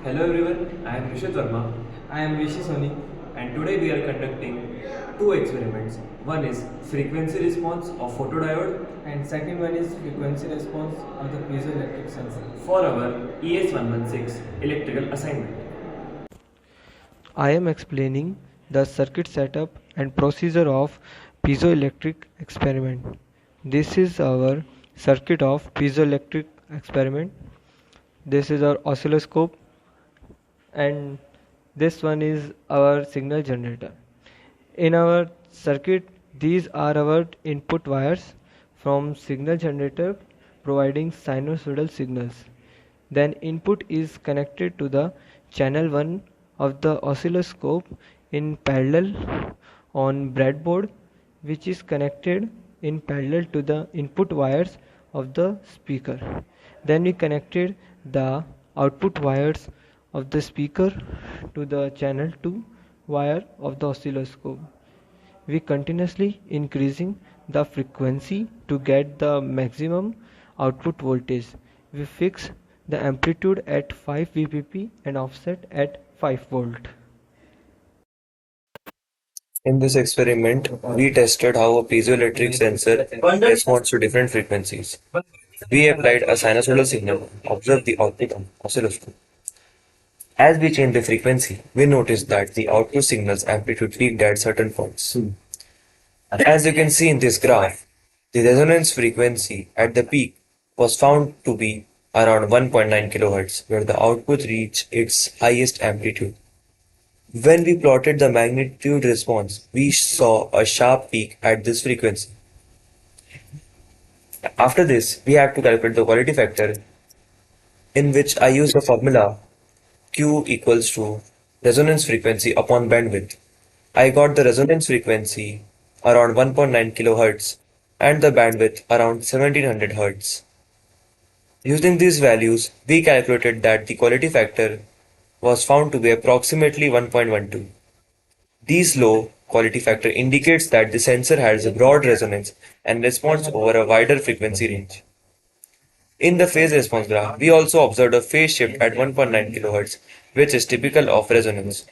Hello everyone, I am Rishit Verma I am Rishi Soni. and today we are conducting two experiments. One is frequency response of photodiode And second one is frequency response of the piezoelectric sensor. for our ES116 electrical assignment. I am explaining the circuit setup and procedure of piezoelectric experiment. This is our circuit of piezoelectric experiment. This is our oscilloscope and this one is our signal generator. In our circuit, these are our input wires from signal generator providing sinusoidal signals. Then input is connected to the channel 1 of the oscilloscope in parallel on breadboard, which is connected in parallel to the input wires of the speaker. Then we connected the output wires of the speaker to the channel 2 wire of the oscilloscope. We continuously increasing the frequency to get the maximum output voltage. We fix the amplitude at 5 Vpp and offset at 5 volt. In this experiment, we tested how a piezoelectric sensor responds to different frequencies. We applied a sinusoidal signal, observed the output on oscilloscope. As we changed the frequency, we noticed that the output signal's amplitude peaked at certain points. As you can see in this graph, the resonance frequency at the peak was found to be around 1.9 kHz, where the output reached its highest amplitude. When we plotted the magnitude response, we saw a sharp peak at this frequency. After this, we have to calculate the quality factor, in which I use the formula Q equals to resonance frequency upon bandwidth. I got the resonance frequency around 1.9 kHz and the bandwidth around 1700 Hz. Using these values, we calculated that the quality factor was found to be approximately 1.12. This low quality factor indicates that the sensor has a broad resonance and responds over a wider frequency range. In the phase response graph, we also observed a phase shift at 1.9 kHz, which is typical of resonance.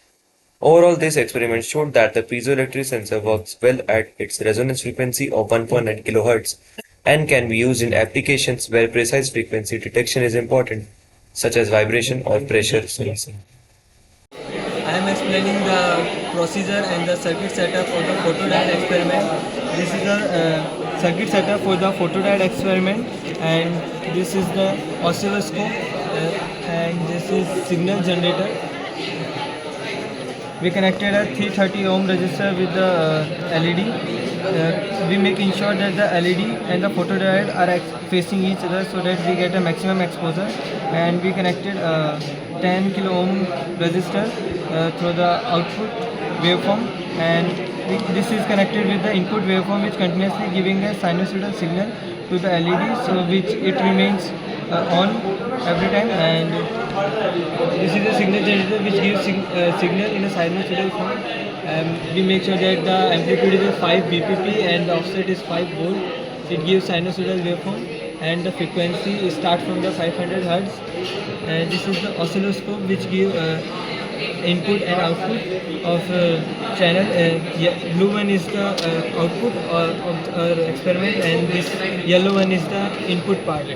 Overall, this experiment showed that the piezoelectric sensor works well at its resonance frequency of 1.9 kHz and can be used in applications where precise frequency detection is important, such as vibration or pressure sensing. I am explaining the procedure and the circuit setup of the photodiode experiment. This is the circuit setup for the photodiode experiment, and this is the oscilloscope, and this is signal generator. We connected a 330 ohm resistor with the LED. We make ensure that the LED and the photodiode are facing each other so that we get a maximum exposure. And we connected a 10 kilo ohm resistor through the output waveform, and this is connected with the input waveform, which continuously giving a sinusoidal signal to the LED, so which it remains on every time. And this is a signal generator which gives signal in a sinusoidal form. We make sure that the amplitude is 5 bpp and the offset is 5 volt. It gives sinusoidal waveform, and the frequency starts from the 500 hertz. And this is the oscilloscope which give input and output of channel. Blue one is the output of our experiment, and this yellow one is the input part.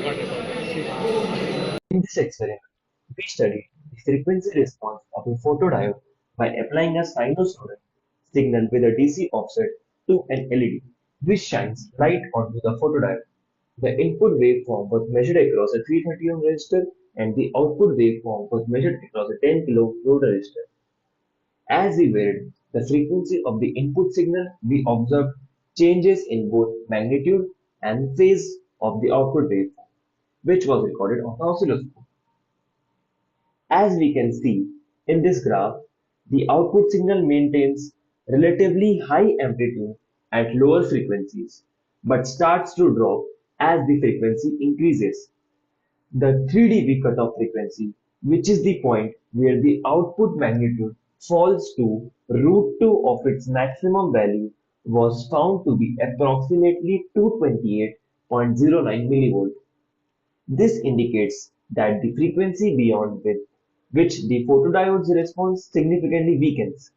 In this experiment, we studied the frequency response of a photodiode by applying a sinusoidal signal with a DC offset to an LED, which shines light onto the photodiode. The input waveform was measured across a 330 ohm resistor and the output waveform was measured across a 10 kilo load resistor. As we varied the frequency of the input signal, we observed changes in both magnitude and phase of the output waveform, which was recorded on the oscilloscope. As we can see in this graph, the output signal maintains relatively high amplitude at lower frequencies, but starts to drop as the frequency increases. The 3 dB cutoff frequency, which is the point where the output magnitude falls to root 2 of its maximum value, was found to be approximately 228.09 millivolt. This indicates that the frequency beyond which which the photodiode's response significantly weakens.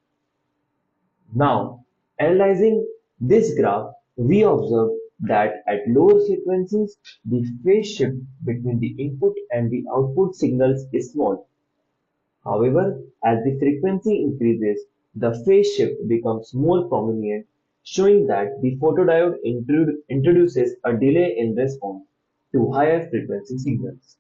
Now, analyzing this graph, we observe that at lower frequencies, the phase shift between the input and the output signals is small. However, as the frequency increases, the phase shift becomes more prominent, showing that the photodiode introduces a delay in response to higher frequency signals.